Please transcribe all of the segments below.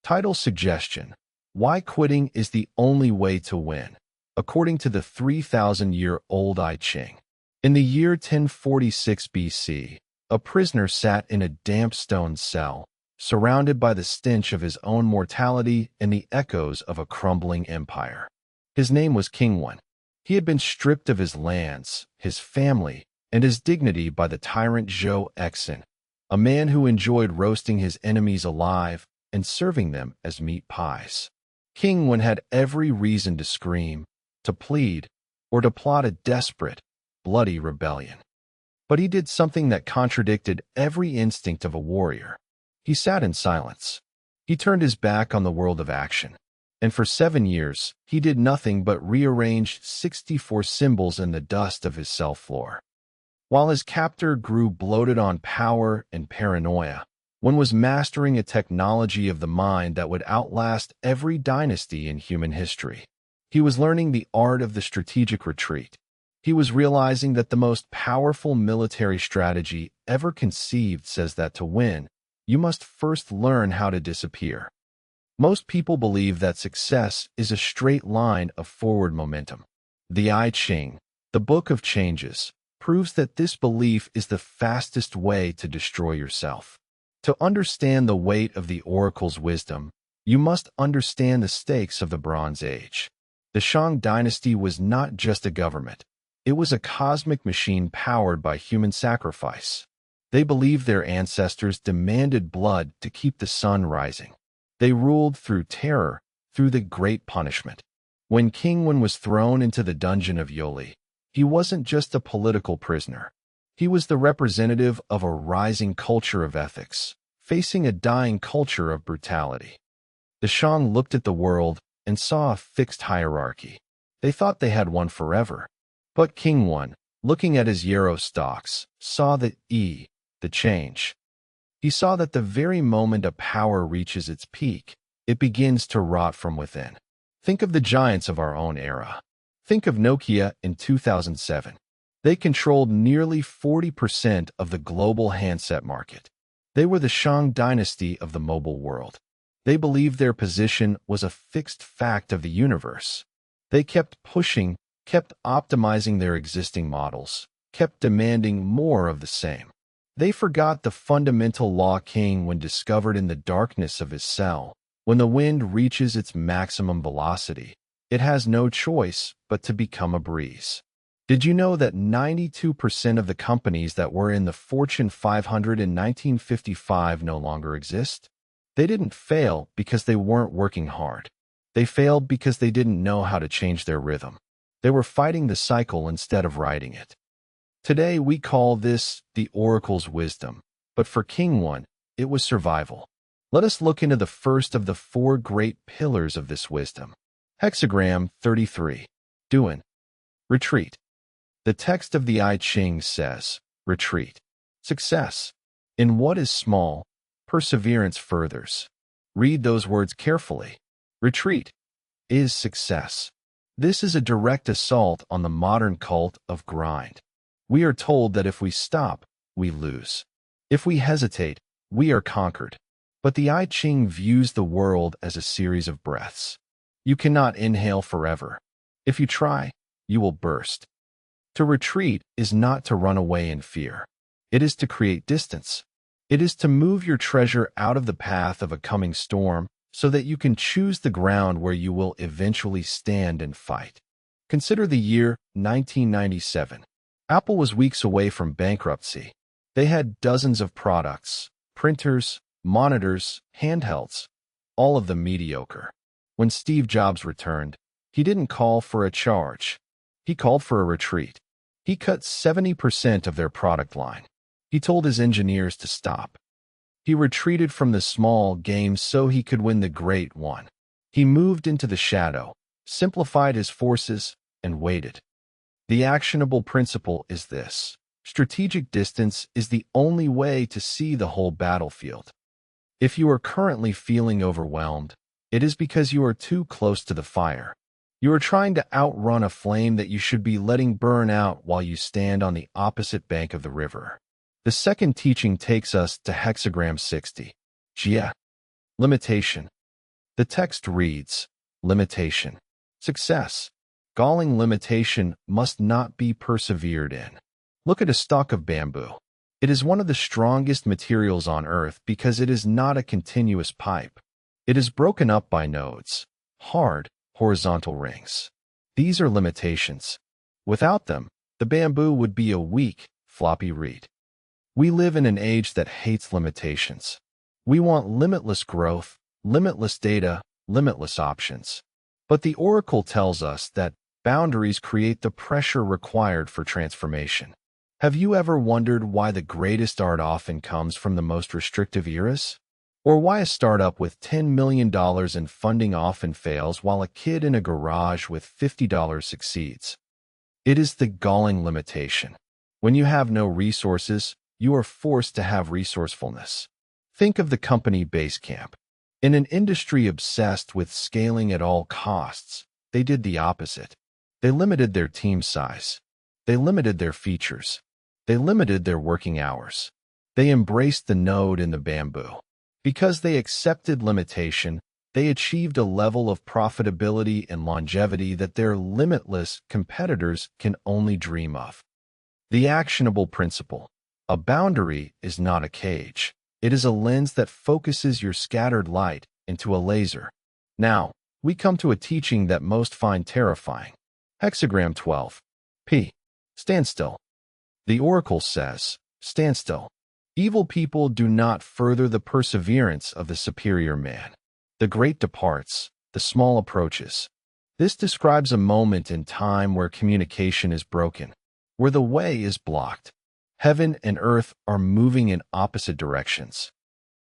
Title suggestion: Why quitting is the only way to win, according to the 3,000-year-old I Ching. In the year 1046 BC, a prisoner sat in a damp stone cell, surrounded by the stench of his own mortality and the echoes of a crumbling empire. His name was King One. He had been stripped of his lands, his family, and his dignity by the tyrant Zhou Exin, a man who enjoyed roasting his enemies alive and serving them as meat pies. King One had every reason to scream, to plead, or to plot a desperate, bloody rebellion. But he did something that contradicted every instinct of a warrior. He sat in silence. He turned his back on the world of action. And for 7 years, he did nothing but rearrange 64 symbols in the dust of his cell floor. While his captor grew bloated on power and paranoia, One was mastering a technology of the mind that would outlast every dynasty in human history. He was learning the art of the strategic retreat. He was realizing that the most powerful military strategy ever conceived says that to win, you must first learn how to disappear. Most people believe that success is a straight line of forward momentum. The I Ching, the Book of Changes, proves that this belief is the fastest way to destroy yourself. To understand the weight of the oracle's wisdom, you must understand the stakes of the Bronze Age. The Shang dynasty was not just a government. It was a cosmic machine powered by human sacrifice. They believed their ancestors demanded blood to keep the sun rising. They ruled through terror, through the Great Punishment. When King Wen was thrown into the dungeon of Yoli, he wasn't just a political prisoner. He was the representative of a rising culture of ethics, facing a dying culture of brutality. The Shang looked at the world and saw a fixed hierarchy. They thought they had one forever. But King Wen, looking at his yarrow stalks, saw the change. He saw that the very moment a power reaches its peak, it begins to rot from within. Think of the giants of our own era. Think of Nokia in 2007. They controlled nearly 40% of the global handset market. They were the Shang dynasty of the mobile world. They believed their position was a fixed fact of the universe. They kept pushing, kept optimizing their existing models, kept demanding more of the same. They forgot the fundamental law King Wen discovered in the darkness of his cell. When the wind reaches its maximum velocity, it has no choice but to become a breeze. Did you know that 92% of the companies that were in the Fortune 500 in 1955 no longer exist? They didn't fail because they weren't working hard. They failed because they didn't know how to change their rhythm. They were fighting the cycle instead of riding it. Today we call this the oracle's wisdom, but for King Wen, it was survival. Let us look into the first of the 4 great pillars of this wisdom. Hexagram 33. Duan. Retreat. The text of the I Ching says, retreat. Success. In what is small, perseverance furthers. Read those words carefully. Retreat is success. This is a direct assault on the modern cult of grind. We are told that if we stop, we lose. If we hesitate, we are conquered. But the I Ching views the world as a series of breaths. You cannot inhale forever. If you try, you will burst. To retreat is not to run away in fear. It is to create distance. It is to move your treasure out of the path of a coming storm so that you can choose the ground where you will eventually stand and fight. Consider the year 1997. Apple was weeks away from bankruptcy. They had dozens of products, printers, monitors, handhelds, all of them mediocre. When Steve Jobs returned, he didn't call for a charge. He called for a retreat. He cut 70% of their product line. He told his engineers to stop. He retreated from the small games so he could win the great one. He moved into the shadow, simplified his forces, and waited. The actionable principle is this: strategic distance is the only way to see the whole battlefield. If you are currently feeling overwhelmed, it is because you are too close to the fire. You are trying to outrun a flame that you should be letting burn out while you stand on the opposite bank of the river. The second teaching takes us to hexagram 60. Jia. Limitation. The text reads, limitation. Success. Galling limitation must not be persevered in. Look at a stalk of bamboo. It is one of the strongest materials on earth because it is not a continuous pipe. It is broken up by nodes, hard, horizontal rings. These are limitations. Without them, the bamboo would be a weak, floppy reed. We live in an age that hates limitations. We want limitless growth, limitless data, limitless options. But the oracle tells us that boundaries create the pressure required for transformation. Have you ever wondered why the greatest art often comes from the most restrictive eras? Or why a startup with $10 million in funding often fails while a kid in a garage with $50 succeeds? It is the galling limitation. When you have no resources, you are forced to have resourcefulness. Think of the company Basecamp. In an industry obsessed with scaling at all costs, they did the opposite. They limited their team size. They limited their features. They limited their working hours. They embraced the node in the bamboo. Because they accepted limitation, they achieved a level of profitability and longevity that their limitless competitors can only dream of. The actionable principle. A boundary is not a cage. It is a lens that focuses your scattered light into a laser. Now, we come to a teaching that most find terrifying. Hexagram 12. P. Stand still. The oracle says, stand still. Evil people do not further the perseverance of the superior man. The great departs, the small approaches. This describes a moment in time where communication is broken, where the way is blocked. Heaven and earth are moving in opposite directions.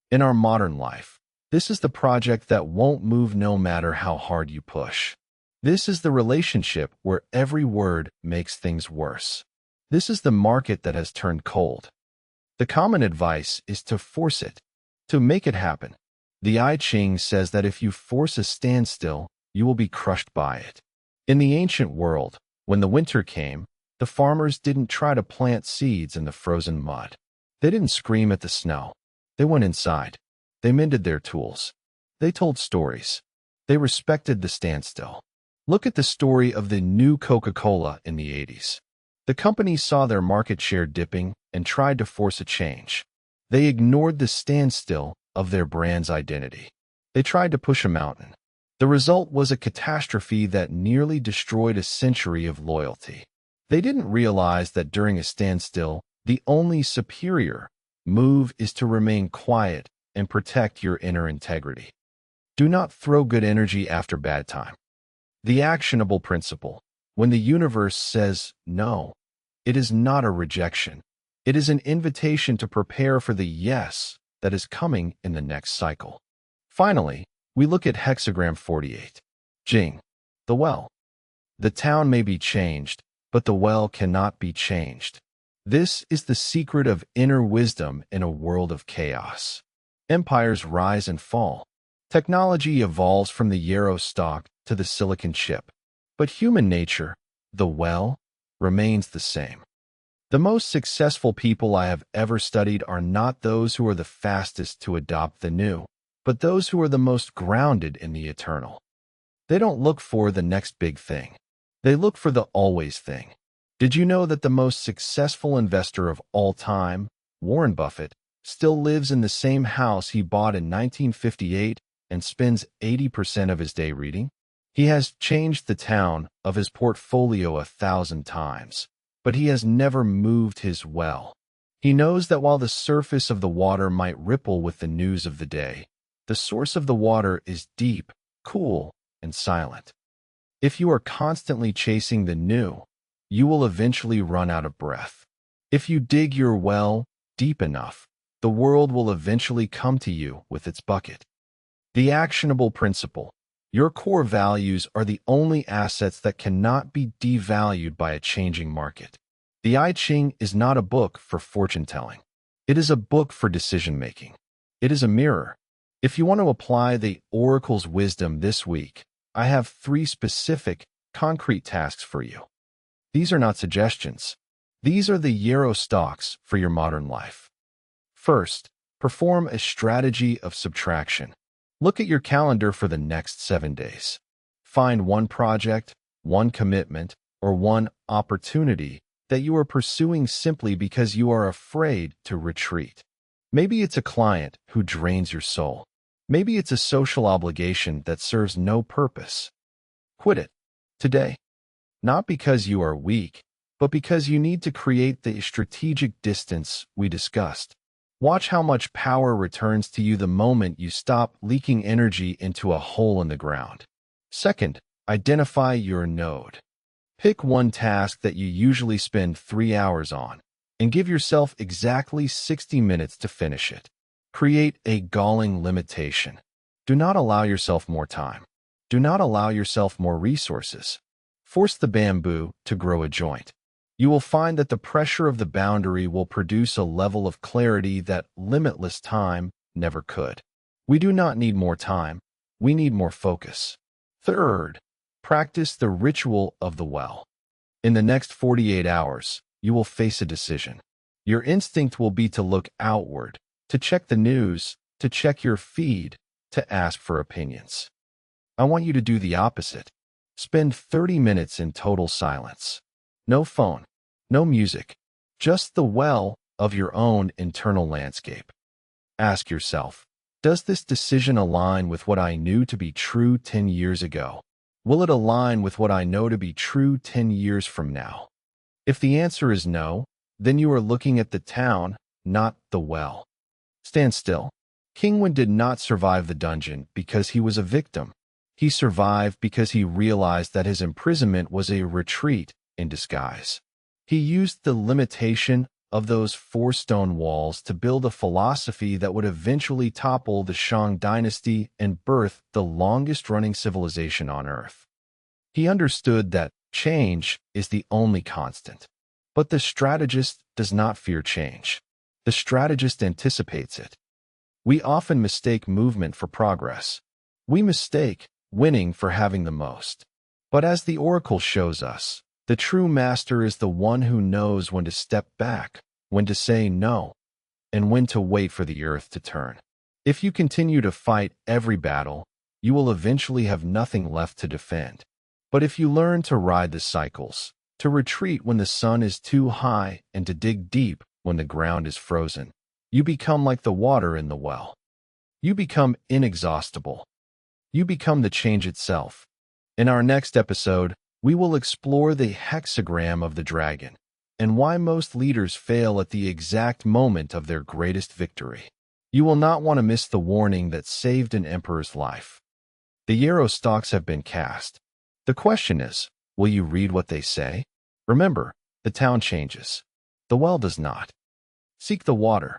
In our modern life, this is the project that won't move no matter how hard you push. This is the relationship where every word makes things worse. This is the market that has turned cold. The common advice is to force it, to make it happen. The I Ching says that if you force a standstill, you will be crushed by it. In the ancient world, when the winter came, the farmers didn't try to plant seeds in the frozen mud. They didn't scream at the snow. They went inside. They mended their tools. They told stories. They respected the standstill. Look at the story of the new Coca-Cola in the 80s. The company saw their market share dipping and tried to force a change. They ignored the standstill of their brand's identity. They tried to push a mountain. The result was a catastrophe that nearly destroyed a century of loyalty. They didn't realize that during a standstill, the only superior move is to remain quiet and protect your inner integrity. Do not throw good energy after bad time. The actionable principle. When the universe says no, it is not a rejection. It is an invitation to prepare for the yes that is coming in the next cycle. Finally, we look at hexagram 48. Jing. The well. The town may be changed, but the well cannot be changed. This is the secret of inner wisdom in a world of chaos. Empires rise and fall. Technology evolves from the yarrow stalk to the silicon chip. But human nature, the well, remains the same. The most successful people I have ever studied are not those who are the fastest to adopt the new, but those who are the most grounded in the eternal. They don't look for the next big thing. They look for the always thing. Did you know that the most successful investor of all time, Warren Buffett, still lives in the same house he bought in 1958 and spends 80% of his day reading? He has changed the town of his portfolio 1,000 times, but he has never moved his well. He knows that while the surface of the water might ripple with the news of the day, the source of the water is deep, cool, and silent. If you are constantly chasing the new, you will eventually run out of breath. If you dig your well deep enough, the world will eventually come to you with its bucket. The actionable principle. Your core values are the only assets that cannot be devalued by a changing market. The I Ching is not a book for fortune-telling. It is a book for decision-making. It is a mirror. If you want to apply the oracle's wisdom this week, I have 3 specific, concrete tasks for you. These are not suggestions. These are the yarrow stalks for your modern life. First, perform a strategy of subtraction. Look at your calendar for the next 7 days. Find one project, one commitment, or one opportunity that you are pursuing simply because you are afraid to retreat. Maybe it's a client who drains your soul. Maybe it's a social obligation that serves no purpose. Quit it today. Not because you are weak, but because you need to create the strategic distance we discussed. Watch how much power returns to you the moment you stop leaking energy into a hole in the ground. Second, identify your node. Pick one task that you usually spend 3 hours on and give yourself exactly 60 minutes to finish it. Create a galling limitation. Do not allow yourself more time. Do not allow yourself more resources. Force the bamboo to grow a joint. You will find that the pressure of the boundary will produce a level of clarity that limitless time never could. We do not need more time. We need more focus. Third, practice the ritual of the well. In the next 48 hours, you will face a decision. Your instinct will be to look outward, to check the news, to check your feed, to ask for opinions. I want you to do the opposite. Spend 30 minutes in total silence. No phone, no music, just the well of your own internal landscape. Ask yourself, does this decision align with what I knew to be true 10 years ago? Will it align with what I know to be true 10 years from now? If the answer is no, then you are looking at the town, not the well. Stand still. King Wen did not survive the dungeon because he was a victim. He survived because he realized that his imprisonment was a retreat in disguise. He used the limitation of those 4 stone walls to build a philosophy that would eventually topple the Shang dynasty and birth the longest-running civilization on Earth. He understood that change is the only constant. But the strategist does not fear change. The strategist anticipates it. We often mistake movement for progress. We mistake winning for having the most. But as the oracle shows us, the true master is the one who knows when to step back, when to say no, and when to wait for the earth to turn. If you continue to fight every battle, you will eventually have nothing left to defend. But if you learn to ride the cycles, to retreat when the sun is too high and to dig deep when the ground is frozen, you become like the water in the well. You become inexhaustible. You become the change itself. In our next episode, we will explore the hexagram of the dragon and why most leaders fail at the exact moment of their greatest victory. You will not want to miss the warning that saved an emperor's life. The yarrow stalks have been cast. The question is, will you read what they say? Remember, the town changes. The well does not. Seek the water.